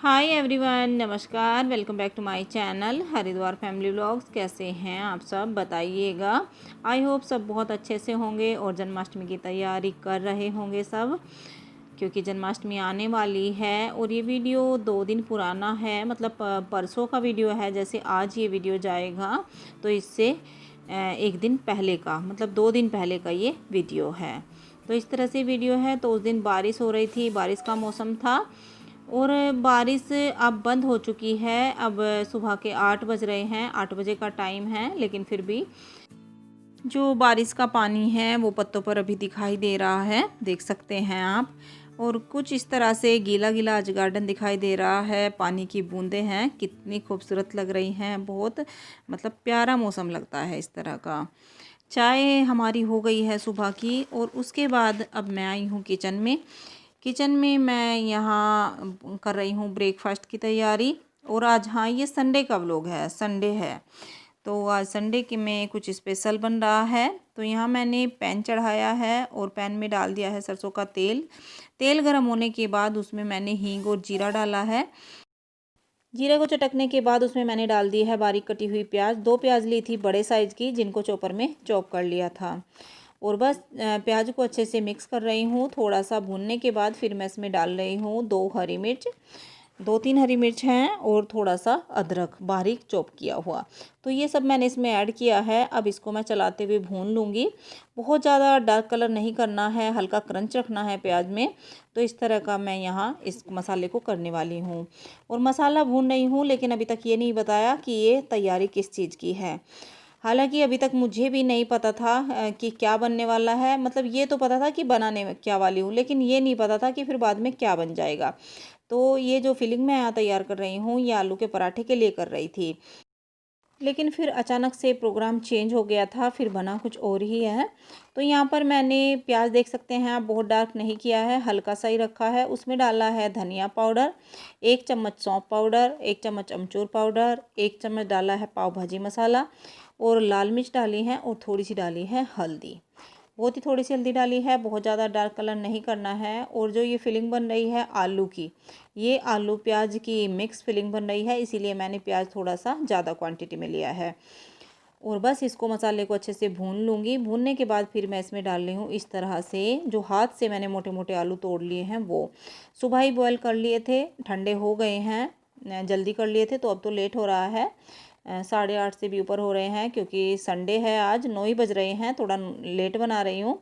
हाय everyone, नमस्कार। Welcome back to my channel Haridwar family vlogs. कैसे हैं आप सब, बताइएगा। आई होप सब बहुत अच्छे से होंगे और जन्माष्टमी की तैयारी कर रहे होंगे सब, क्योंकि जन्माष्टमी आने वाली है। और ये वीडियो 2 दिन पुराना है, मतलब परसों का वीडियो है। जैसे आज ये वीडियो जाएगा तो इससे 1 दिन पहले का, मतलब 2 दिन पहले का ये वीडियो है। तो इस तरह से वीडियो है। तो उस दिन बारिश हो रही थी, बारिश का मौसम था और बारिश अब बंद हो चुकी है। अब सुबह के 8 बज रहे हैं, 8 बजे का टाइम है, लेकिन फिर भी जो बारिश का पानी है वो पत्तों पर अभी दिखाई दे रहा है, देख सकते हैं आप। और कुछ इस तरह से गीला गीला आज गार्डन दिखाई दे रहा है। पानी की बूंदें हैं, कितनी खूबसूरत लग रही हैं। बहुत मतलब प्यारा मौसम लगता है इस तरह का। चाय हमारी हो गई है सुबह की, और उसके बाद अब मैं आई हूँ किचन में मैं यहाँ कर रही हूँ ब्रेकफास्ट की तैयारी। और आज हाँ, ये संडे का व्लॉग है, संडे है तो आज संडे के में कुछ स्पेशल बन रहा है। तो यहाँ मैंने पैन चढ़ाया है और पैन में डाल दिया है सरसों का तेल। तेल गर्म होने के बाद उसमें मैंने हींग और जीरा डाला है। जीरे को चटकने के बाद उसमें मैंने डाल दी है बारीक कटी हुई प्याज। 2 प्याज ली थी बड़े साइज़ की, जिनको चॉपर में चॉप कर लिया था। और बस प्याज को अच्छे से मिक्स कर रही हूँ। थोड़ा सा भूनने के बाद फिर मैं इसमें डाल रही हूँ 2-3 हरी मिर्च हैं और थोड़ा सा अदरक बारीक चॉप किया हुआ। तो ये सब मैंने इसमें ऐड किया है। अब इसको मैं चलाते हुए भून लूँगी। बहुत ज़्यादा डार्क कलर नहीं करना है, हल्का क्रंच रखना है प्याज में। तो इस तरह का मैं यहाँ इस मसाले को करने वाली हूँ। और मसाला भून रही हूँ, लेकिन अभी तक ये नहीं बताया कि ये तैयारी किस चीज़ की है। हालांकि अभी तक मुझे भी नहीं पता था कि क्या बनने वाला है। मतलब ये तो पता था कि बनाने में क्या वाली हूँ, लेकिन ये नहीं पता था कि फिर बाद में क्या बन जाएगा। तो ये जो फिलिंग मैं यहाँ तैयार कर रही हूँ, ये आलू के पराठे के लिए कर रही थी, लेकिन फिर अचानक से प्रोग्राम चेंज हो गया था, फिर बना कुछ और ही है। तो यहाँ पर मैंने प्याज देख सकते हैं आप, बहुत डार्क नहीं किया है, हल्का सा ही रखा है। उसमें डाला है धनिया पाउडर, 1 चम्मच सौंफ पाउडर, 1 चम्मच अमचूर पाउडर, 1 चम्मच डाला है पाव भाजी मसाला, और लाल मिर्च डाली है, और थोड़ी सी डाली है हल्दी। बहुत ही थोड़ी सी हल्दी डाली है, बहुत ज़्यादा डार्क कलर नहीं करना है। और जो ये फिलिंग बन रही है आलू की, ये आलू प्याज की मिक्स फिलिंग बन रही है, इसीलिए मैंने प्याज थोड़ा सा ज़्यादा क्वांटिटी में लिया है। और बस इसको मसाले को अच्छे से भून लूँगी। भूनने के बाद फिर मैं इसमें डाल रही हूँ इस तरह से, जो हाथ से मैंने मोटे मोटे आलू तोड़ लिए हैं वो सुबह ही बॉयल कर लिए थे, ठंडे हो गए हैं, जल्दी कर लिए थे। तो अब तो लेट हो रहा है, 8:30 से भी ऊपर हो रहे हैं, क्योंकि संडे है, आज 9 ही बज रहे हैं। थोड़ा लेट बना रही हूँ।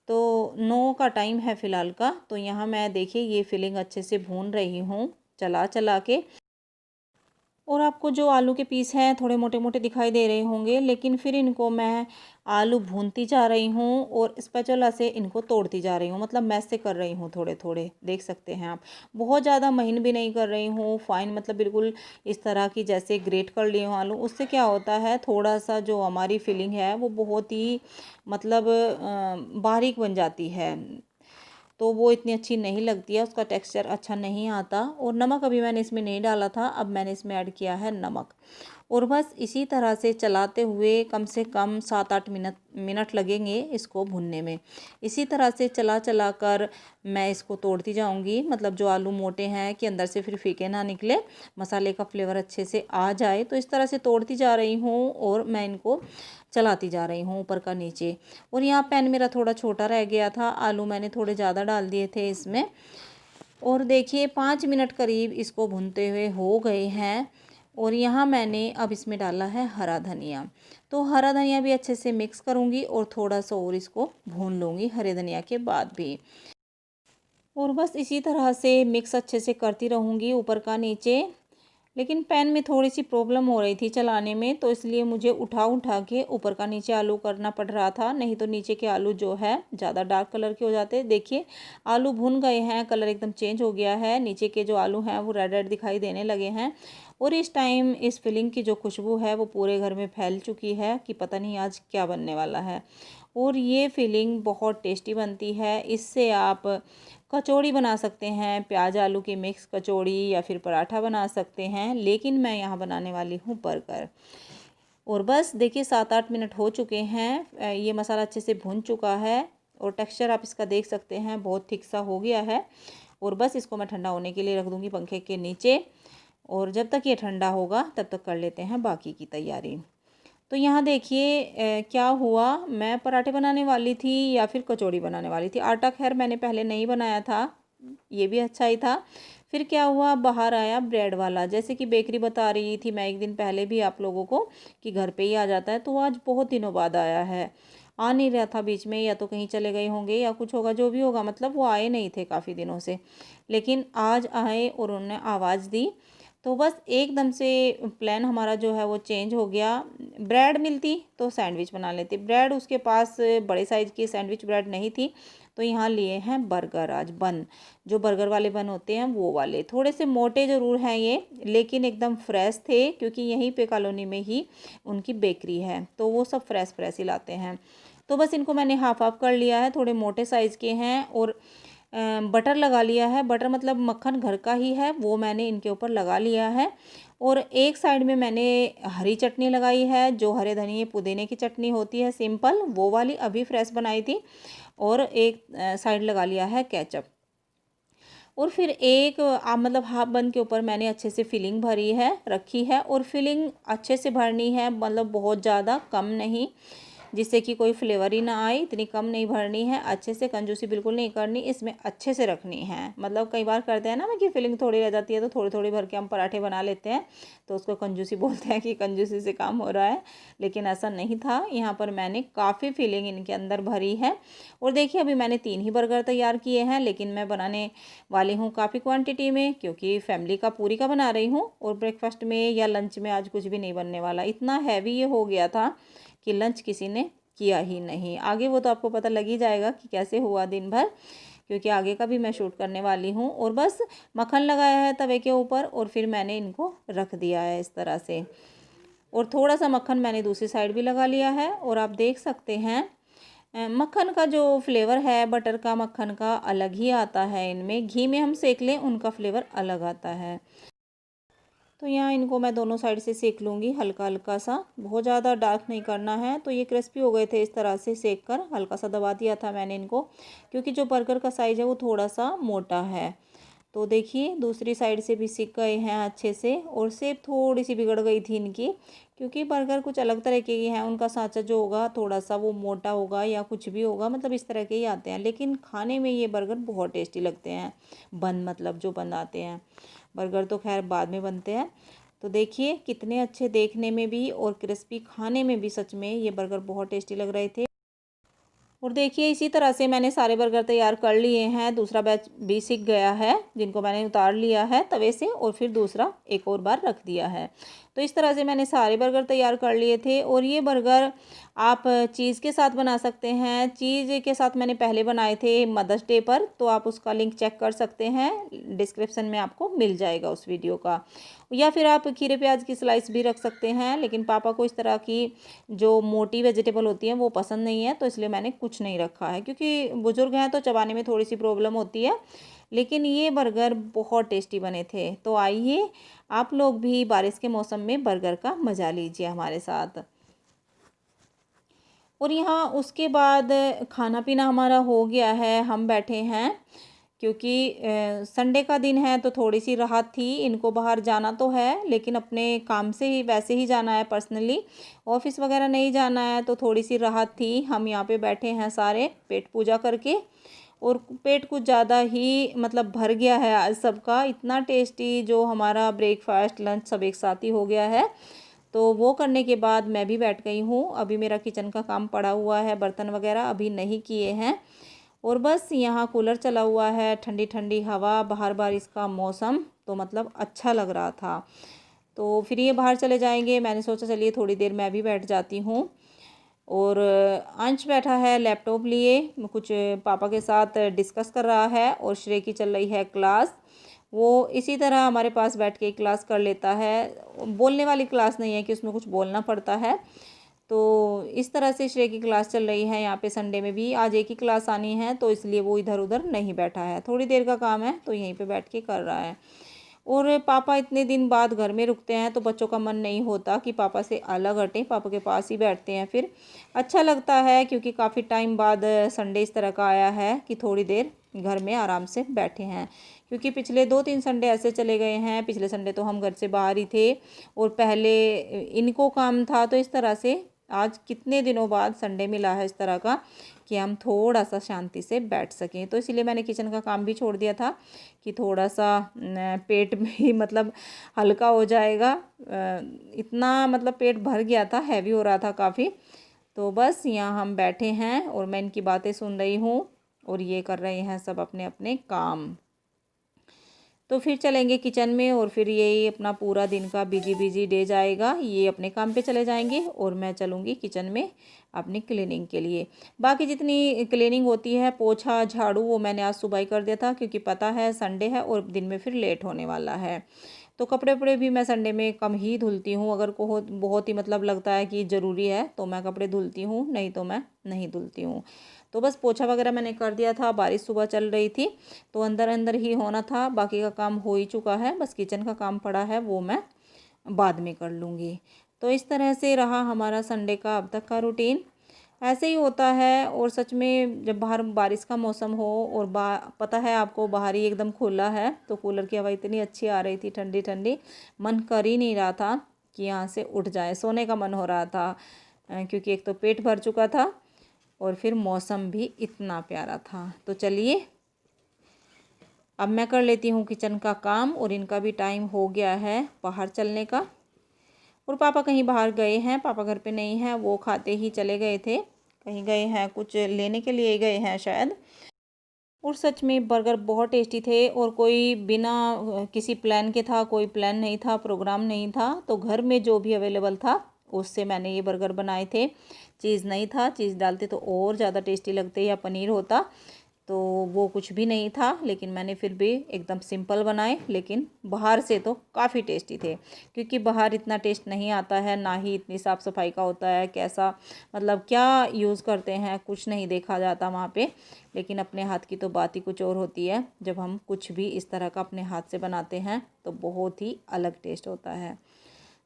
तो 9 का टाइम है फ़िलहाल का। तो यहाँ मैं देखिए ये फिलिंग अच्छे से भून रही हूँ चला चला के। और आपको जो आलू के पीस हैं थोड़े मोटे मोटे दिखाई दे रहे होंगे, लेकिन फिर इनको मैं आलू भूनती जा रही हूँ और स्पैचुला से इनको तोड़ती जा रही हूँ, मतलब मैश से कर रही हूँ थोड़े थोड़े, देख सकते हैं आप। बहुत ज़्यादा महीन भी नहीं कर रही हूँ, फाइन, मतलब बिल्कुल इस तरह की जैसे ग्रेट कर लिए हूँ आलू। उससे क्या होता है, थोड़ा सा जो हमारी फिलिंग है वो बहुत ही मतलब बारीक बन जाती है, तो वो इतनी अच्छी नहीं लगती है, उसका टेक्सचर अच्छा नहीं आता। और नमक अभी मैंने इसमें नहीं डाला था, अब मैंने इसमें ऐड किया है नमक। और बस इसी तरह से चलाते हुए कम से कम 7-8 मिनट लगेंगे इसको भुनने में। इसी तरह से चला चला कर मैं इसको तोड़ती जाऊंगी, मतलब जो आलू मोटे हैं कि अंदर से फिर फीके ना निकले, मसाले का फ्लेवर अच्छे से आ जाए। तो इस तरह से तोड़ती जा रही हूँ और मैं इनको चलाती जा रही हूँ ऊपर का नीचे। और यहाँ पैन मेरा थोड़ा छोटा रह गया था, आलू मैंने थोड़े ज़्यादा डाल दिए थे इसमें। और देखिए 5 मिनट करीब इसको भूनते हुए हो गए हैं। और यहाँ मैंने अब इसमें डाला है हरा धनिया। तो हरा धनिया भी अच्छे से मिक्स करूँगी और थोड़ा सा और इसको भून लूँगी हरे धनिया के बाद भी। और बस इसी तरह से मिक्स अच्छे से करती रहूँगी ऊपर का नीचे। लेकिन पैन में थोड़ी सी प्रॉब्लम हो रही थी चलाने में, तो इसलिए मुझे उठा उठा के ऊपर का नीचे आलू करना पड़ रहा था, नहीं तो नीचे के आलू जो है ज़्यादा डार्क कलर के हो जाते। देखिए आलू भुन गए हैं, कलर एकदम चेंज हो गया है, नीचे के जो आलू हैं वो रेड रेड दिखाई देने लगे हैं। और इस टाइम इस फिलिंग की जो खुशबू है वो पूरे घर में फैल चुकी है कि पता नहीं आज क्या बनने वाला है। और ये फिलिंग बहुत टेस्टी बनती है, इससे आप कचौड़ी बना सकते हैं, प्याज आलू की मिक्स कचौड़ी, या फिर पराठा बना सकते हैं, लेकिन मैं यहाँ बनाने वाली हूँ बर्गर। और बस देखिए 7-8 मिनट हो चुके हैं, ये मसाला अच्छे से भुन चुका है और टेक्सचर आप इसका देख सकते हैं, बहुत थिक सा हो गया है। और बस इसको मैं ठंडा होने के लिए रख दूँगी पंखे के नीचे। और जब तक ये ठंडा होगा तब तक कर लेते हैं बाकी की तैयारी। तो यहाँ देखिए क्या हुआ, मैं पराठे बनाने वाली थी या फिर कचौड़ी बनाने वाली थी। आटा खैर मैंने पहले नहीं बनाया था, ये भी अच्छा ही था। फिर क्या हुआ, बाहर आया ब्रेड वाला। जैसे कि बेकरी बता रही थी मैं एक दिन पहले भी आप लोगों को कि घर पे ही आ जाता है, तो आज बहुत दिनों बाद आया है। आ नहीं रहा था बीच में, या तो कहीं चले गए होंगे या कुछ होगा, जो भी होगा, मतलब वो आए नहीं थे काफ़ी दिनों से। लेकिन आज आए और उन्होंने आवाज़ दी, तो बस एकदम से प्लान हमारा जो है वो चेंज हो गया। ब्रेड मिलती तो सैंडविच बना लेते, ब्रेड उसके पास बड़े साइज़ की सैंडविच ब्रेड नहीं थी, तो यहाँ लिए हैं बर्गर। आज बन, जो बर्गर वाले बन होते हैं वो वाले, थोड़े से मोटे ज़रूर हैं ये, लेकिन एकदम फ्रेश थे, क्योंकि यहीं पे कॉलोनी में ही उनकी बेकरी है, तो वो सब फ्रेश फ्रेश ही लाते हैं। तो बस इनको मैंने हाफ हाफ कर लिया है, थोड़े मोटे साइज़ के हैं। और बटर लगा लिया है, बटर मतलब मक्खन घर का ही है, वो मैंने इनके ऊपर लगा लिया है। और एक साइड में मैंने हरी चटनी लगाई है, जो हरे धनिए पुदीने की चटनी होती है सिंपल, वो वाली अभी फ्रेश बनाई थी। और एक साइड लगा लिया है केचप। और फिर एक मतलब हाफ बन के ऊपर मैंने अच्छे से फिलिंग भरी है, रखी है। और फिलिंग अच्छे से भरनी है, मतलब बहुत ज़्यादा कम नहीं, जिससे कि कोई फ्लेवर ही ना आए, इतनी कम नहीं भरनी है। अच्छे से कंजूसी बिल्कुल नहीं करनी, इसमें अच्छे से रखनी है। मतलब कई बार करते हैं ना कि फिलिंग थोड़ी रह जाती है, तो थोड़ी थोड़ी भर के हम पराठे बना लेते हैं, तो उसको कंजूसी बोलते हैं कि कंजूसी से काम हो रहा है। लेकिन ऐसा नहीं था, यहाँ पर मैंने काफ़ी फिलिंग इनके अंदर भरी है। और देखिए अभी मैंने 3 ही बर्गर तैयार किए हैं, लेकिन मैं बनाने वाली हूँ काफ़ी क्वान्टिटी में, क्योंकि फैमिली का पूरी का बना रही हूँ। और ब्रेकफास्ट में या लंच में आज कुछ भी नहीं बनने वाला, इतना हैवी ये हो गया था कि लंच किसी ने किया ही नहीं। आगे वो तो आपको पता लग ही जाएगा कि कैसे हुआ दिन भर, क्योंकि आगे का भी मैं शूट करने वाली हूँ। और बस मक्खन लगाया है तवे के ऊपर, और फिर मैंने इनको रख दिया है इस तरह से। और थोड़ा सा मक्खन मैंने दूसरी साइड भी लगा लिया है। और आप देख सकते हैं मक्खन का जो फ्लेवर है, बटर का मक्खन का अलग ही आता है इनमें। घी में हम सेक लें उनका फ्लेवर अलग आता है। तो यहाँ इनको मैं दोनों साइड से सेक लूँगी हल्का हल्का सा, बहुत ज़्यादा डार्क नहीं करना है। तो ये क्रिस्पी हो गए थे इस तरह से सेक कर, हल्का सा दबा दिया था मैंने इनको, क्योंकि जो बर्गर का साइज़ है वो थोड़ा सा मोटा है। तो देखिए दूसरी साइड से भी सीख गए हैं अच्छे से। और शेप थोड़ी सी बिगड़ गई थी इनकी, क्योंकि बर्गर कुछ अलग तरह के हैं, उनका सांचा जो होगा थोड़ा सा वो मोटा होगा या कुछ भी होगा, मतलब इस तरह के ही आते हैं। लेकिन खाने में ये बर्गर बहुत टेस्टी लगते हैं, बन मतलब जो बन आते हैं। बर्गर तो खैर बाद में बनते हैं। तो देखिए कितने अच्छे देखने में भी और क्रिस्पी खाने में भी, सच में ये बर्गर बहुत टेस्टी लग रहे थे। और देखिए इसी तरह से मैंने सारे बर्गर तैयार कर लिए हैं। दूसरा बैच भी सिक गया है, जिनको मैंने उतार लिया है तवे से, और फिर दूसरा एक और बार रख दिया है। तो इस तरह से मैंने सारे बर्गर तैयार कर लिए थे। और ये बर्गर आप चीज़ के साथ बना सकते हैं। चीज़ के साथ मैंने पहले बनाए थे मदर्स डे पर, तो आप उसका लिंक चेक कर सकते हैं, डिस्क्रिप्शन में आपको मिल जाएगा उस वीडियो का। या फिर आप खीरे प्याज की स्लाइस भी रख सकते हैं, लेकिन पापा को इस तरह की जो मोटी वेजिटेबल होती हैं वो पसंद नहीं है, तो इसलिए मैंने कुछ नहीं रखा है, क्योंकि बुजुर्ग हैं तो चबाने में थोड़ी सी प्रॉब्लम होती है। लेकिन ये बर्गर बहुत टेस्टी बने थे। तो आइए आप लोग भी बारिश के मौसम में बर्गर का मज़ा लीजिए हमारे साथ। और यहाँ उसके बाद खाना पीना हमारा हो गया है, हम बैठे हैं, क्योंकि संडे का दिन है तो थोड़ी सी राहत थी। इनको बाहर जाना तो है, लेकिन अपने काम से ही वैसे ही जाना है, पर्सनली ऑफिस वगैरह नहीं जाना है, तो थोड़ी सी राहत थी। हम यहाँ पे बैठे हैं सारे पेट पूजा करके, और पेट कुछ ज़्यादा ही मतलब भर गया है आज सबका। इतना टेस्टी जो हमारा ब्रेकफास्ट लंच सब एक साथ ही हो गया है। तो वो करने के बाद मैं भी बैठ गई हूँ। अभी मेरा किचन का काम पड़ा हुआ है, बर्तन वगैरह अभी नहीं किए हैं। और बस यहाँ कूलर चला हुआ है, ठंडी ठंडी हवा, बाहर बारिश का मौसम, तो मतलब अच्छा लग रहा था। तो फिर ये बाहर चले जाएंगे, मैंने सोचा चलिए थोड़ी देर मैं भी बैठ जाती हूँ। और अंश बैठा है लैपटॉप लिए, कुछ पापा के साथ डिस्कस कर रहा है। और श्रेय की चल रही है क्लास, वो इसी तरह हमारे पास बैठ के क्लास कर लेता है। बोलने वाली क्लास नहीं है कि उसमें कुछ बोलना पड़ता है। तो इस तरह से श्रेय की क्लास चल रही है। यहाँ पे संडे में भी आज एक ही क्लास आनी है, तो इसलिए वो इधर उधर नहीं बैठा है, थोड़ी देर का काम है तो यहीं पे बैठ के कर रहा है। और पापा इतने दिन बाद घर में रुकते हैं तो बच्चों का मन नहीं होता कि पापा से अलग हटें, पापा के पास ही बैठते हैं। फिर अच्छा लगता है क्योंकि काफ़ी टाइम बाद संडे इस तरह का आया है कि थोड़ी देर घर में आराम से बैठे हैं। क्योंकि पिछले 2-3 संडे ऐसे चले गए हैं, पिछले संडे तो हम घर से बाहर ही थे और पहले इनको काम था, तो इस तरह से आज कितने दिनों बाद संडे मिला है इस तरह का कि हम थोड़ा सा शांति से बैठ सकें। तो इसीलिए मैंने किचन का काम भी छोड़ दिया था कि थोड़ा सा पेट में ही मतलब हल्का हो जाएगा। इतना मतलब पेट भर गया था, हैवी हो रहा था काफ़ी। तो बस यहाँ हम बैठे हैं और मैं इनकी बातें सुन रही हूँ और ये कर रहे हैं सब अपने अपने काम। तो फिर चलेंगे किचन में और फिर यही अपना पूरा दिन का बिजी डे जाएगा। ये अपने काम पे चले जाएंगे और मैं चलूँगी किचन में अपनी क्लीनिंग के लिए। बाकी जितनी क्लीनिंग होती है, पोछा झाड़ू, वो मैंने आज सुबह ही कर दिया था क्योंकि पता है संडे है और दिन में फिर लेट होने वाला है। तो कपड़े वपड़े भी मैं संडे में कम ही धुलती हूँ। अगर को बहुत ही मतलब लगता है कि ज़रूरी है तो मैं कपड़े धुलती हूँ, नहीं तो मैं नहीं धुलती हूँ। तो बस पोछा वगैरह मैंने कर दिया था, बारिश सुबह चल रही थी तो अंदर अंदर ही होना था, बाकी का काम हो ही चुका है। बस किचन का काम पड़ा है, वो मैं बाद में कर लूँगी। तो इस तरह से रहा हमारा संडे का अब तक का रूटीन। ऐसे ही होता है। और सच में जब बाहर बारिश का मौसम हो और पता है आपको बाहर ही एकदम खुला है तो कूलर की हवा इतनी अच्छी आ रही थी, ठंडी ठंडी, मन कर ही नहीं रहा था कि यहाँ से उठ जाए, सोने का मन हो रहा था। क्योंकि एक तो पेट भर चुका था और फिर मौसम भी इतना प्यारा था। तो चलिए अब मैं कर लेती हूँ किचन का काम और इनका भी टाइम हो गया है बाहर चलने का। और पापा कहीं बाहर गए हैं, पापा घर पे नहीं हैं, वो खाते ही चले गए थे, कहीं गए हैं, कुछ लेने के लिए गए हैं शायद। और सच में बर्गर बहुत टेस्टी थे और कोई बिना किसी प्लान के था, कोई प्लान नहीं था, प्रोग्राम नहीं था, तो घर में जो भी अवेलेबल था उससे मैंने ये बर्गर बनाए थे। चीज़ नहीं था, चीज़ डालते तो और ज़्यादा टेस्टी लगते या पनीर होता, तो वो कुछ भी नहीं था, लेकिन मैंने फिर भी एकदम सिंपल बनाए। लेकिन बाहर से तो काफ़ी टेस्टी थे क्योंकि बाहर इतना टेस्ट नहीं आता है, ना ही इतनी साफ़ सफाई का होता है, कैसा मतलब क्या यूज़ करते हैं कुछ नहीं देखा जाता वहाँ पे। लेकिन अपने हाथ की तो बात ही कुछ और होती है, जब हम कुछ भी इस तरह का अपने हाथ से बनाते हैं तो बहुत ही अलग टेस्ट होता है।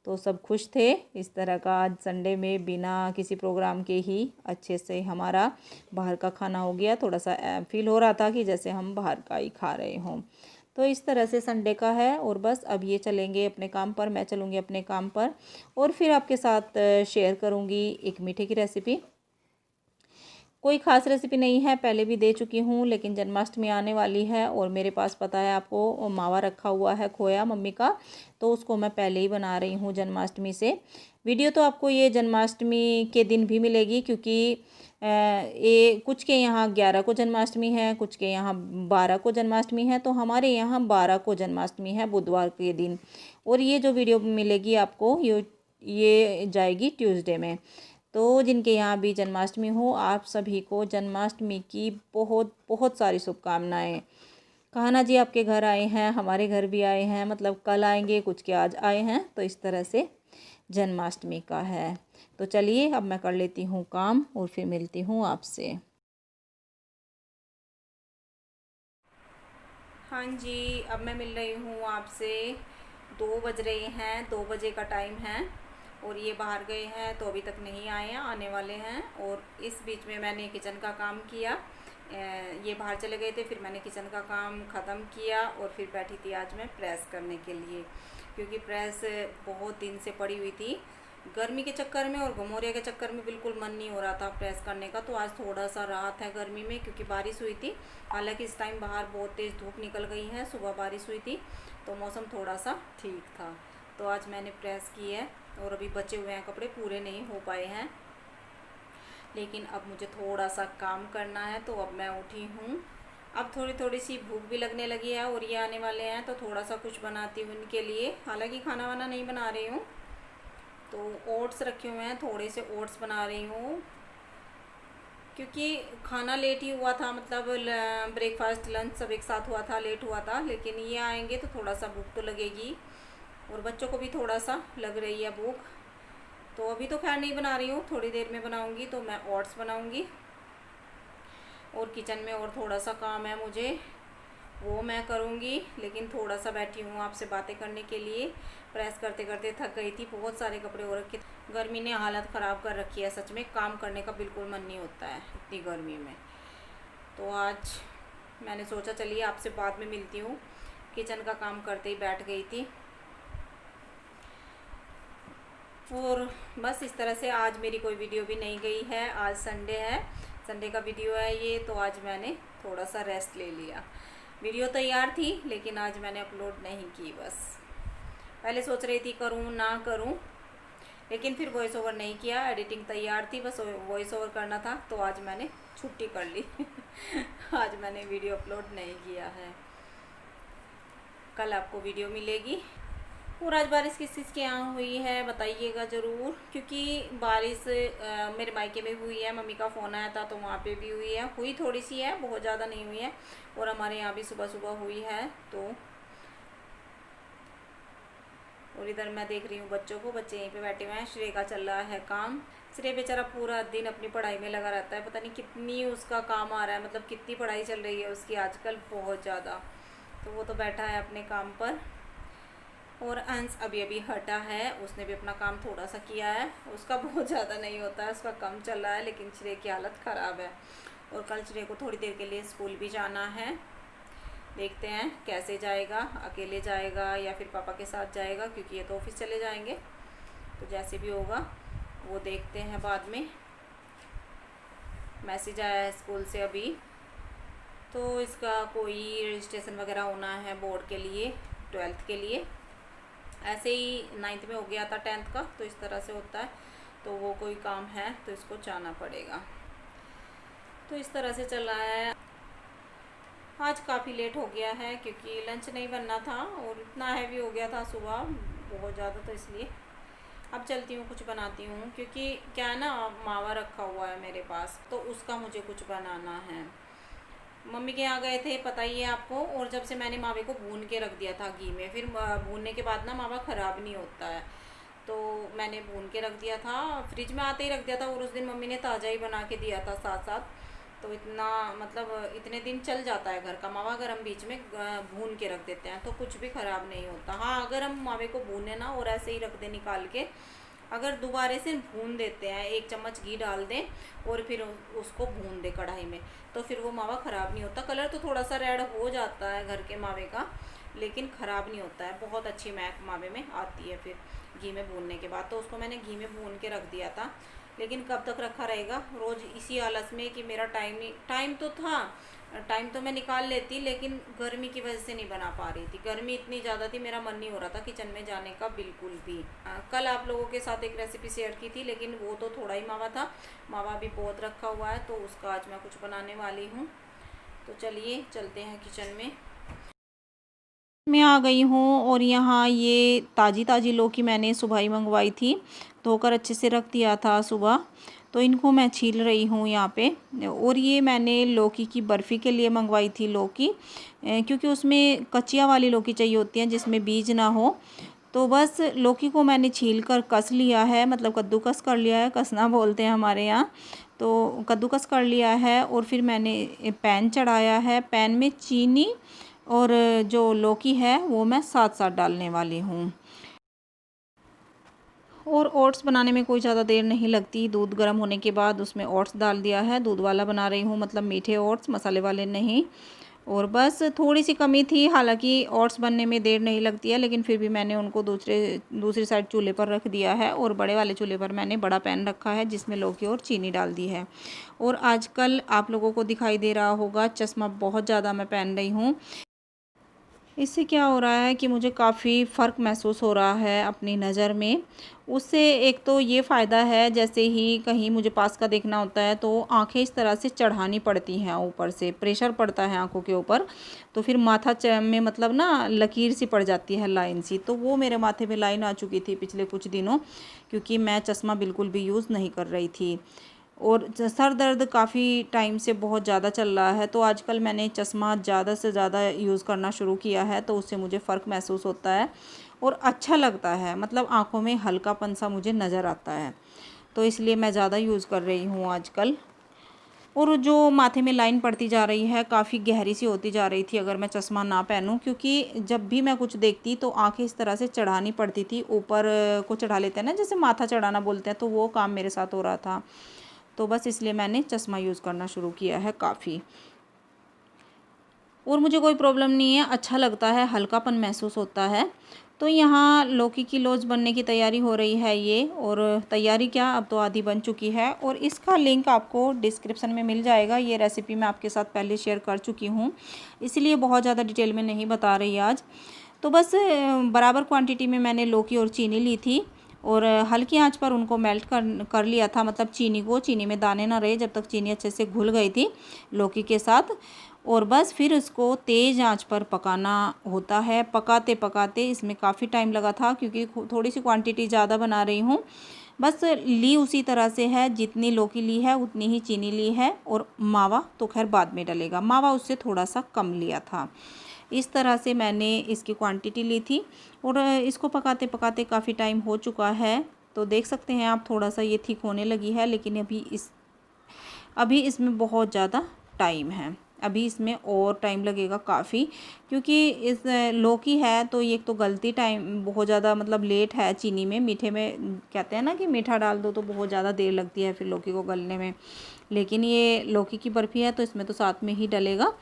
तो सब खुश थे इस तरह का आज संडे में बिना किसी प्रोग्राम के ही अच्छे से हमारा बाहर का खाना हो गया। थोड़ा सा फील हो रहा था कि जैसे हम बाहर का ही खा रहे हों। तो इस तरह से संडे का है। और बस अब ये चलेंगे अपने काम पर, मैं चलूँगी अपने काम पर और फिर आपके साथ शेयर करूँगी एक मीठे की रेसिपी। कोई ख़ास रेसिपी नहीं है, पहले भी दे चुकी हूँ, लेकिन जन्माष्टमी आने वाली है और मेरे पास पता है आपको मावा रखा हुआ है खोया मम्मी का, तो उसको मैं पहले ही बना रही हूँ जन्माष्टमी से। वीडियो तो आपको ये जन्माष्टमी के दिन भी मिलेगी क्योंकि ये कुछ के यहाँ 11 को जन्माष्टमी है, कुछ के यहाँ 12 को जन्माष्टमी है, तो हमारे यहाँ 12 को जन्माष्टमी है बुधवार के दिन। और ये जो वीडियो मिलेगी आपको ये जाएगी ट्यूसडे में। तो जिनके यहाँ भी जन्माष्टमी हो, आप सभी को जन्माष्टमी की बहुत बहुत सारी शुभकामनाएं। कहना जी आपके घर आए हैं, हमारे घर भी आए हैं, मतलब कल आएंगे, कुछ के आज आए हैं, तो इस तरह से जन्माष्टमी का है। तो चलिए अब मैं कर लेती हूँ काम और फिर मिलती हूँ आपसे। हाँ जी, अब मैं मिल रही हूँ आपसे। 2 बज रहे हैं, 2 बजे का टाइम है और ये बाहर गए हैं तो अभी तक नहीं आए हैं, आने वाले हैं। और इस बीच में मैंने किचन का काम किया, ये बाहर चले गए थे, फिर मैंने किचन का काम ख़त्म किया और फिर बैठी थी आज मैं प्रेस करने के लिए, क्योंकि प्रेस बहुत दिन से पड़ी हुई थी। गर्मी के चक्कर में और गमोरिया के चक्कर में बिल्कुल मन नहीं हो रहा था प्रेस करने का। तो आज थोड़ा सा राहत है गर्मी में क्योंकि बारिश हुई थी। हालांकि इस टाइम बाहर बहुत तेज़ धूप निकल गई है, सुबह बारिश हुई थी तो मौसम थोड़ा सा ठीक था। तो आज मैंने प्रेस की है और अभी बचे हुए हैं कपड़े, पूरे नहीं हो पाए हैं, लेकिन अब मुझे थोड़ा सा काम करना है। तो अब मैं उठी हूँ, अब थोड़ी सी भूख भी लगने लगी है और ये आने वाले हैं तो थोड़ा सा कुछ बनाती हूँ इनके लिए। हालांकि खाना वाना नहीं बना रही हूँ, तो ओट्स रखे हुए हैं, थोड़े से ओट्स बना रही हूँ क्योंकि खाना लेट ही हुआ था, मतलब ब्रेकफास्ट लंच सब एक साथ हुआ था, लेट हुआ था। लेकिन ये आएंगे तो थोड़ा सा भूख तो लगेगी और बच्चों को भी थोड़ा सा लग रही है भूख। तो अभी तो खैर नहीं बना रही हूँ, थोड़ी देर में बनाऊँगी। तो मैं ओट्स बनाऊँगी और किचन में और थोड़ा सा काम है मुझे, वो मैं करूँगी। लेकिन थोड़ा सा बैठी हूँ आपसे बातें करने के लिए। प्रेस करते करते थक गई थी, बहुत सारे कपड़े हो रखे। गर्मी ने हालत ख़राब कर रखी है, सच में काम करने का बिल्कुल मन नहीं होता है इतनी गर्मी में। तो आज मैंने सोचा चलिए आपसे बाद में मिलती हूँ। किचन का काम करते ही बैठ गई थी। और बस इस तरह से आज मेरी कोई वीडियो भी नहीं गई है। आज संडे है, संडे का वीडियो है ये, तो आज मैंने थोड़ा सा रेस्ट ले लिया। वीडियो तैयार थी लेकिन आज मैंने अपलोड नहीं की। बस पहले सोच रही थी करूँ ना करूँ, लेकिन फिर वॉइस ओवर नहीं किया। एडिटिंग तैयार थी, बस वॉइस ओवर करना था, तो आज मैंने छुट्टी कर ली। आज मैंने वीडियो अपलोड नहीं किया है। कल आपको वीडियो मिलेगी। और आज बारिश किस चीज़ के यहाँ हुई है बताइएगा ज़रूर, क्योंकि बारिश मेरे मायके में हुई है। मम्मी का फ़ोन आया था तो वहाँ पे भी हुई है। हुई थोड़ी सी है, बहुत ज़्यादा नहीं हुई है। और हमारे यहाँ भी सुबह सुबह हुई है। तो और इधर मैं देख रही हूँ बच्चों को, बच्चे यहीं पे बैठे हुए हैं। श्रेय का चल रहा है काम। श्रेय बेचारा पूरा दिन अपनी पढ़ाई में लगा रहता है, पता नहीं कितनी उसका काम आ रहा है, मतलब कितनी पढ़ाई चल रही है उसकी आजकल, बहुत ज़्यादा। तो वो तो बैठा है अपने काम पर। और अंश अभी अभी हटा है, उसने भी अपना काम थोड़ा सा किया है। उसका बहुत ज़्यादा नहीं होता है, उसका कम चल रहा है, लेकिन श्रेय की हालत ख़राब है। और कल श्रेय को थोड़ी देर के लिए स्कूल भी जाना है। देखते हैं कैसे जाएगा, अकेले जाएगा या फिर पापा के साथ जाएगा, क्योंकि ये तो ऑफिस चले जाएंगे। तो जैसे भी होगा वो देखते हैं बाद में। मैसेज आया है स्कूल से अभी, तो इसका कोई रजिस्ट्रेशन वगैरह होना है बोर्ड के लिए, 12th के लिए। ऐसे ही 9th में हो गया था 10th का, तो इस तरह से होता है। तो वो कोई काम है तो इसको जाना पड़ेगा। तो इस तरह से चल रहा है। आज काफ़ी लेट हो गया है क्योंकि लंच नहीं बनना था और इतना हैवी हो गया था सुबह बहुत ज़्यादा, तो इसलिए अब चलती हूँ कुछ बनाती हूँ। क्योंकि क्या है ना, मावा रखा हुआ है मेरे पास, तो उसका मुझे कुछ बनाना है। मम्मी के यहाँ गए थे, पता ही है आपको। और जब से मैंने मावे को भून के रख दिया था घी में, फिर भूनने के बाद ना मावा ख़राब नहीं होता है, तो मैंने भून के रख दिया था। फ्रिज में आते ही रख दिया था। और उस दिन मम्मी ने ताज़ा ही बना के दिया था साथ साथ, तो इतना मतलब इतने दिन चल जाता है घर का मावा। अगर हम बीच में भून के रख देते हैं तो कुछ भी ख़राब नहीं होता। हाँ, अगर हम मावे को भूने ना और ऐसे ही रख दें निकाल के, अगर दोबारा से भून देते हैं, 1 चम्मच घी डाल दें और फिर उसको भून दें कढ़ाई में, तो फिर वो मावा ख़राब नहीं होता। कलर तो थोड़ा सा रेड हो जाता है घर के मावे का, लेकिन ख़राब नहीं होता है। बहुत अच्छी महक मावे में आती है फिर घी में भूनने के बाद। तो उसको मैंने घी में भून के रख दिया था। लेकिन कब तक रखा रहेगा, रोज़ इसी आलस में कि मेरा टाइम तो था, टाइम तो मैं निकाल लेती, लेकिन गर्मी की वजह से नहीं बना पा रही थी। गर्मी इतनी ज़्यादा थी, मेरा मन नहीं हो रहा था किचन में जाने का बिल्कुल भी। कल आप लोगों के साथ एक रेसिपी शेयर की थी, लेकिन वो तो थोड़ा ही मावा था। मावा भी बहुत रखा हुआ है, तो उसका आज मैं कुछ बनाने वाली हूँ। तो चलिए चलते हैं किचन में। मैं आ गई हूँ और यहाँ ये ताज़ी ताज़ी लौकी मैंने सुबह ही मंगवाई थी, धोकर अच्छे से रख दिया था सुबह। तो इनको मैं छील रही हूँ यहाँ पे। और ये मैंने लौकी की बर्फ़ी के लिए मंगवाई थी लौकी, क्योंकि उसमें कच्चिया वाली लौकी चाहिए होती है जिसमें बीज ना हो। तो बस लौकी को मैंने छील कर कस लिया है, मतलब कद्दूकस कर लिया है, कसना बोलते हैं हमारे यहाँ। तो कद्दूकस कर लिया है और फिर मैंने पैन चढ़ाया है। पैन में चीनी और जो लौकी है वो मैं साथ साथ डालने वाली हूँ। और ओट्स बनाने में कोई ज़्यादा देर नहीं लगती। दूध गर्म होने के बाद उसमें ओट्स डाल दिया है। दूध वाला बना रही हूँ, मतलब मीठे ओट्स, मसाले वाले नहीं। और बस थोड़ी सी कमी थी, हालांकि ओट्स बनने में देर नहीं लगती है, लेकिन फिर भी मैंने उनको दूसरी साइड चूल्हे पर रख दिया है। और बड़े वाले चूल्हे पर मैंने बड़ा पैन रखा है जिसमें लौकी और चीनी डाल दी है। और आजकल आप लोगों को दिखाई दे रहा होगा, चश्मा बहुत ज़्यादा मैं पहन रही हूँ। इससे क्या हो रहा है कि मुझे काफ़ी फ़र्क महसूस हो रहा है अपनी नज़र में। उससे एक तो ये फ़ायदा है, जैसे ही कहीं मुझे पास का देखना होता है तो आंखें इस तरह से चढ़ानी पड़ती हैं, ऊपर से प्रेशर पड़ता है आंखों के ऊपर, तो फिर माथा में मतलब ना लकीर सी पड़ जाती है, लाइन सी। तो वो मेरे माथे में लाइन आ चुकी थी पिछले कुछ दिनों, क्योंकि मैं चश्मा बिल्कुल भी यूज़ नहीं कर रही थी। और सर दर्द काफ़ी टाइम से बहुत ज़्यादा चल रहा है, तो आजकल मैंने चश्मा ज़्यादा से ज़्यादा यूज़ करना शुरू किया है। तो उससे मुझे फ़र्क महसूस होता है और अच्छा लगता है, मतलब आँखों में हल्कापन सा मुझे नज़र आता है। तो इसलिए मैं ज़्यादा यूज़ कर रही हूँ आजकल। और जो माथे में लाइन पड़ती जा रही है काफ़ी गहरी सी होती जा रही थी अगर मैं चश्मा ना पहनूं, क्योंकि जब भी मैं कुछ देखती तो आंखें इस तरह से चढ़ानी पड़ती थी, ऊपर को चढ़ा लेते हैं ना जैसे माथा चढ़ाना बोलते हैं, तो वो काम मेरे साथ हो रहा था। तो बस इसलिए मैंने चश्मा यूज़ करना शुरू किया है काफ़ी। और मुझे कोई प्रॉब्लम नहीं है, अच्छा लगता है, हल्कापन महसूस होता है। तो यहाँ लौकी की लौज बनने की तैयारी हो रही है ये, और तैयारी क्या, अब तो आधी बन चुकी है और इसका लिंक आपको डिस्क्रिप्शन में मिल जाएगा। ये रेसिपी मैं आपके साथ पहले शेयर कर चुकी हूँ, इसलिए बहुत ज़्यादा डिटेल में नहीं बता रही आज। तो बस बराबर क्वांटिटी में मैंने लौकी और चीनी ली थी और हल्की आंच पर उनको मेल्ट कर लिया था, मतलब चीनी में दाने ना रहे, जब तक चीनी अच्छे से घुल गई थी लौकी के साथ। और बस फिर इसको तेज़ आंच पर पकाना होता है। पकाते पकाते इसमें काफ़ी टाइम लगा था, क्योंकि थोड़ी सी क्वांटिटी ज़्यादा बना रही हूँ। बस ली उसी तरह से है, जितनी लौकी ली है उतनी ही चीनी ली है, और मावा तो खैर बाद में डलेगा, मावा उससे थोड़ा सा कम लिया था। इस तरह से मैंने इसकी क्वांटिटी ली थी और इसको पकाते पकाते काफ़ी टाइम हो चुका है। तो देख सकते हैं आप, थोड़ा सा ये थिक होने लगी है, लेकिन अभी इसमें बहुत ज़्यादा टाइम है, अभी इसमें और टाइम लगेगा काफ़ी, क्योंकि इस लौकी है तो ये तो गलती टाइम बहुत ज़्यादा मतलब लेट है। चीनी में, मीठे में कहते हैं ना कि मीठा डाल दो तो बहुत ज़्यादा देर लगती है फिर लौकी को गलने में, लेकिन ये लौकी की बर्फ़ी है तो इसमें तो साथ में ही डलेगा।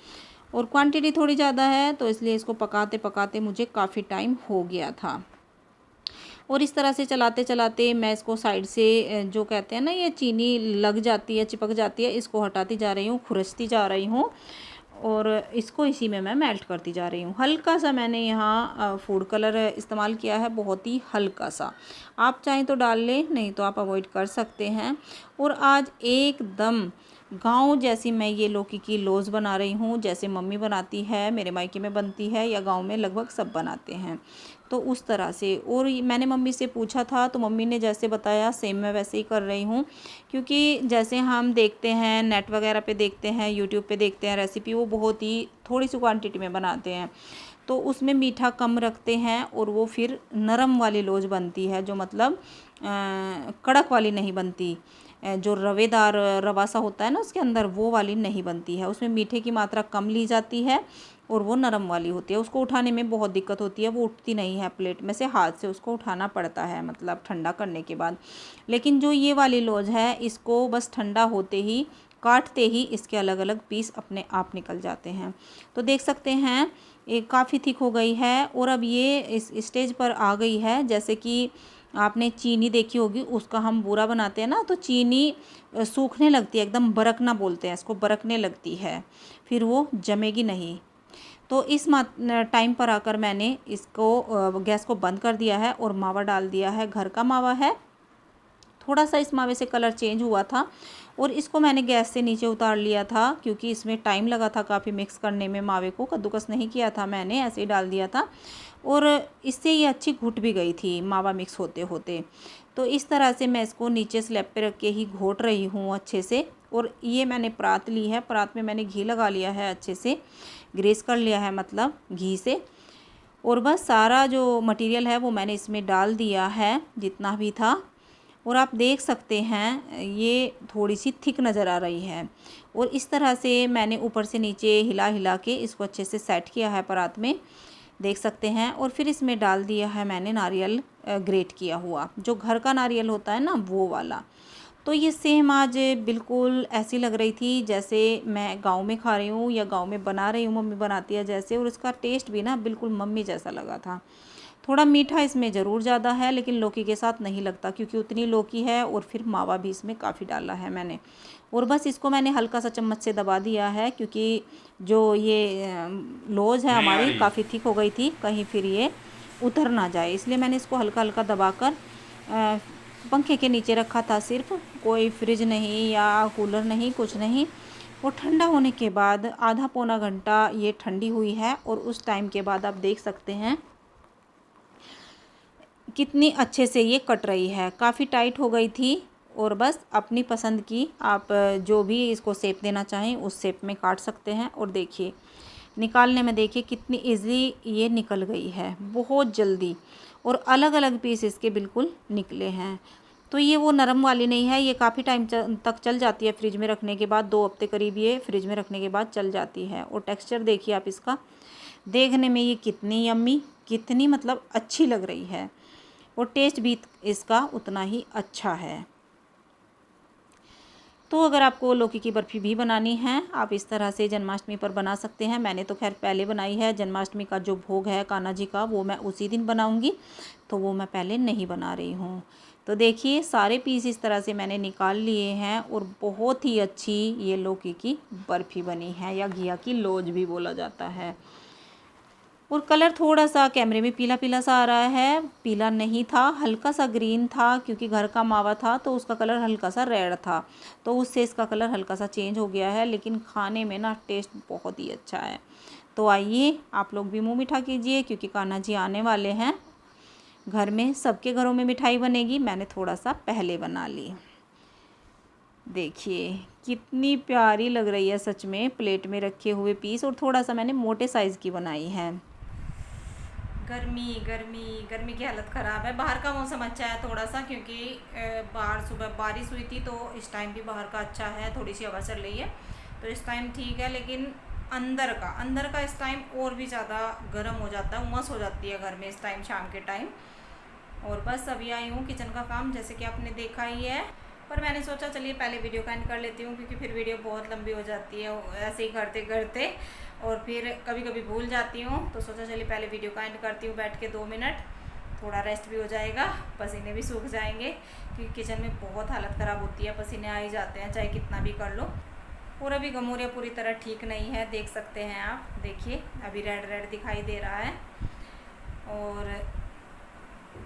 और क्वांटिटी थोड़ी ज़्यादा है तो इसलिए इसको पकाते पकाते मुझे काफ़ी टाइम हो गया था। और इस तरह से चलाते चलाते मैं इसको साइड से, जो कहते हैं ना ये चीनी लग जाती है, चिपक जाती है, इसको हटाती जा रही हूँ, खुरसती जा रही हूँ और इसको इसी में मैं मेल्ट करती जा रही हूँ। हल्का सा मैंने यहाँ फूड कलर इस्तेमाल किया है, बहुत ही हल्का सा, आप चाहें तो डाल लें, नहीं तो आप अवॉइड कर सकते हैं। और आज एकदम गाँव जैसी मैं ये लौकी की लौज बना रही हूँ, जैसे मम्मी बनाती है, मेरे मायके में बनती है, या गांव में लगभग सब बनाते हैं, तो उस तरह से। और मैंने मम्मी से पूछा था तो मम्मी ने जैसे बताया सेम मैं वैसे ही कर रही हूँ, क्योंकि जैसे हम देखते हैं नेट वगैरह पे देखते हैं, यूट्यूब पे देखते हैं रेसिपी, वो बहुत ही थोड़ी सी क्वांटिटी में बनाते हैं, तो उसमें मीठा कम रखते हैं और वो फिर नरम वाली लौज बनती है, जो मतलब कड़क वाली नहीं बनती, जो रवेदार रवा सा होता है ना उसके अंदर, वो वाली नहीं बनती है। उसमें मीठे की मात्रा कम ली जाती है और वो नरम वाली होती है। उसको उठाने में बहुत दिक्कत होती है, वो उठती नहीं है प्लेट में से, हाथ से उसको उठाना पड़ता है, मतलब ठंडा करने के बाद। लेकिन जो ये वाली लौज है, इसको बस ठंडा होते ही, काटते ही इसके अलग अलग पीस अपने आप निकल जाते हैं। तो देख सकते हैं ये काफ़ी थिक हो गई है और अब ये इस स्टेज पर आ गई है, जैसे कि आपने चीनी देखी होगी, उसका हम बूरा बनाते हैं ना, तो चीनी सूखने लगती है, एकदम बरकना बोलते हैं इसको, बरकने लगती है, फिर वो जमेगी नहीं। तो इस टाइम पर आकर मैंने इसको गैस को बंद कर दिया है और मावा डाल दिया है, घर का मावा है। थोड़ा सा इस मावे से कलर चेंज हुआ था और इसको मैंने गैस से नीचे उतार लिया था, क्योंकि इसमें टाइम लगा था काफ़ी मिक्स करने में। मावे को कद्दूकस नहीं किया था मैंने, ऐसे ही डाल दिया था और इससे ये अच्छी घुट भी गई थी मावा मिक्स होते होते। तो इस तरह से मैं इसको नीचे स्लैब पे रख के ही घोट रही हूँ अच्छे से। और ये मैंने परात ली है, परात में मैंने घी लगा लिया है, अच्छे से ग्रेस कर लिया है मतलब घी से। और बस सारा जो मटेरियल है वो मैंने इसमें डाल दिया है जितना भी था। और आप देख सकते हैं ये थोड़ी सी थिक नज़र आ रही है और इस तरह से मैंने ऊपर से नीचे हिला हिला के इसको अच्छे से सेट किया है परात में, देख सकते हैं। और फिर इसमें डाल दिया है मैंने नारियल ग्रेट किया हुआ, जो घर का नारियल होता है ना, वो वाला। तो ये सेम आज बिल्कुल ऐसी लग रही थी जैसे मैं गांव में खा रही हूँ या गांव में बना रही हूँ, मम्मी बनाती है जैसे। और इसका टेस्ट भी ना बिल्कुल मम्मी जैसा लगा था। थोड़ा मीठा इसमें ज़रूर ज़्यादा है, लेकिन लौकी के साथ नहीं लगता, क्योंकि उतनी लौकी है और फिर मावा भी इसमें काफ़ी डाला है मैंने। और बस इसको मैंने हल्का सा चम्मच से दबा दिया है, क्योंकि जो ये लौज है हमारी काफ़ी थिक हो गई थी, कहीं फिर ये उतर ना जाए, इसलिए मैंने इसको हल्का हल्का दबाकर पंखे के नीचे रखा था सिर्फ, कोई फ्रिज नहीं या कूलर नहीं, कुछ नहीं। वो ठंडा होने के बाद आधा पौना घंटा ये ठंडी हुई है और उस टाइम के बाद आप देख सकते हैं कितनी अच्छे से ये कट रही है। काफ़ी टाइट हो गई थी और बस अपनी पसंद की आप जो भी इसको शेप देना चाहें उस शेप में काट सकते हैं। और देखिए निकालने में देखिए कितनी इजीली ये निकल गई है, बहुत जल्दी, और अलग अलग पीस इसके बिल्कुल निकले हैं। तो ये वो नरम वाली नहीं है, ये काफ़ी टाइम तक चल जाती है फ्रिज में रखने के बाद, 2 हफ्ते करीब ये फ्रिज में रखने के बाद चल जाती है। और टेक्सचर देखिए आप इसका, देखने में ये कितनी यम्मी, कितनी मतलब अच्छी लग रही है, और टेस्ट भी इसका उतना ही अच्छा है। तो अगर आपको लौकी की बर्फ़ी भी बनानी है, आप इस तरह से जन्माष्टमी पर बना सकते हैं। मैंने तो खैर पहले बनाई है, जन्माष्टमी का जो भोग है कान्हा जी का, वो मैं उसी दिन बनाऊंगी, तो वो मैं पहले नहीं बना रही हूँ। तो देखिए सारे पीस इस तरह से मैंने निकाल लिए हैं, और बहुत ही अच्छी ये लौकी की बर्फ़ी बनी है, या घिया की लौज भी बोला जाता है। और कलर थोड़ा सा कैमरे में पीला पीला सा आ रहा है, पीला नहीं था, हल्का सा ग्रीन था, क्योंकि घर का मावा था तो उसका कलर हल्का सा रेड था, तो उससे इसका कलर हल्का सा चेंज हो गया है। लेकिन खाने में ना टेस्ट बहुत ही अच्छा है। तो आइए आप लोग भी मुँह मीठा कीजिए, क्योंकि कान्हा जी आने वाले हैं। घर में सबके घरों में मिठाई बनेगी, मैंने थोड़ा सा पहले बना ली। देखिए कितनी प्यारी लग रही है सच में, प्लेट में रखे हुए पीस, और थोड़ा सा मैंने मोटे साइज़ की बनाई है। गर्मी गर्मी गर्मी की हालत ख़राब है। बाहर का मौसम अच्छा है थोड़ा सा, क्योंकि बाहर सुबह बारिश हुई थी, तो इस टाइम भी बाहर का अच्छा है, थोड़ी सी हवा चल रही है, तो इस टाइम ठीक है। लेकिन अंदर का इस टाइम और भी ज़्यादा गर्म हो जाता है, उमस हो जाती है घर में इस टाइम, शाम के टाइम। और बस अभी आई हूँ किचन का काम, जैसे कि आपने देखा ही है। पर मैंने सोचा चलिए पहले वीडियो का एंड कर लेती हूँ, क्योंकि फिर वीडियो बहुत लंबी हो जाती है ऐसे ही करते करते, और फिर कभी कभी भूल जाती हूँ। तो सोचा चलिए पहले वीडियो का एंड करती हूँ बैठ के 2 मिनट, थोड़ा रेस्ट भी हो जाएगा, पसीने भी सूख जाएंगे, क्योंकि किचन में बहुत हालत ख़राब होती है, पसीने आ ही जाते हैं चाहे कितना भी कर लो। और अभी गमूरिया पूरी तरह ठीक नहीं है, देख सकते हैं आप, देखिए अभी रेड रेड दिखाई दे रहा है। और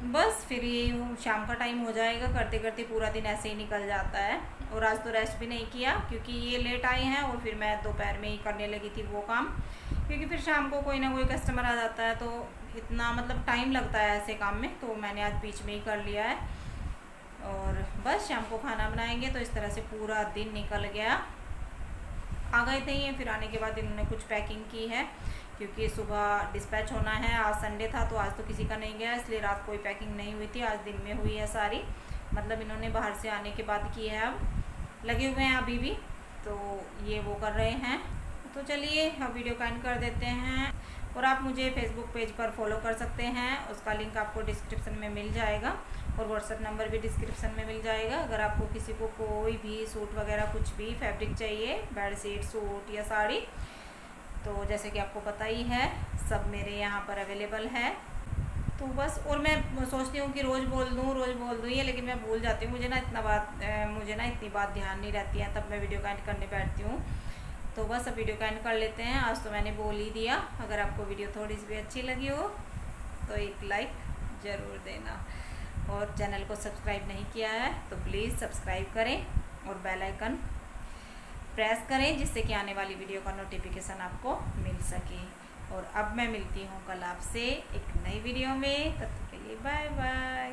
बस फिर ये शाम का टाइम हो जाएगा, करते करते पूरा दिन ऐसे ही निकल जाता है। और आज तो रेस्ट भी नहीं किया, क्योंकि ये लेट आए हैं, और फिर मैं दोपहर में ही करने लगी थी वो काम, क्योंकि फिर शाम को कोई ना कोई कस्टमर आ जाता है, तो इतना मतलब टाइम लगता है ऐसे काम में, तो मैंने आज बीच में ही कर लिया है। और बस शाम को खाना बनाएंगे, तो इस तरह से पूरा दिन निकल गया। आ गए थे ये, फिर आने के बाद इन्होंने कुछ पैकिंग की है, क्योंकि सुबह डिस्पैच होना है। आज संडे था, तो आज तो किसी का नहीं गया, इसलिए रात कोई पैकिंग नहीं हुई थी, आज दिन में हुई है सारी, मतलब इन्होंने बाहर से आने के बाद की है। अब लगे हुए हैं अभी भी, तो ये वो कर रहे हैं। तो चलिए अब वीडियो का एंड कर देते हैं। और आप मुझे फेसबुक पेज पर फॉलो कर सकते हैं, उसका लिंक आपको डिस्क्रिप्शन में मिल जाएगा, और व्हाट्सएप नंबर भी डिस्क्रिप्शन में मिल जाएगा। अगर आपको किसी को कोई भी सूट वगैरह कुछ भी फैब्रिक चाहिए, बेडशीट, सूट या साड़ी, तो जैसे कि आपको पता ही है सब मेरे यहाँ पर अवेलेबल है। तो बस, और मैं सोचती हूँ कि रोज़ बोल दूँ ये, लेकिन मैं भूल जाती हूँ, मुझे ना इतनी बात ध्यान नहीं रहती है, तब मैं वीडियो का एंड करने बैठती हूँ। तो बस अब वीडियो का एंड कर लेते हैं, आज तो मैंने बोल ही दिया। अगर आपको वीडियो थोड़ी सी भी अच्छी लगी हो तो एक लाइक ज़रूर देना, और चैनल को सब्सक्राइब नहीं किया है तो प्लीज़ सब्सक्राइब करें, और बेल आइकन प्रेस करें, जिससे कि आने वाली वीडियो का नोटिफिकेशन आपको मिल सके। और अब मैं मिलती हूँ कल आपसे एक नई वीडियो में, तब तक के लिए बाय बाय।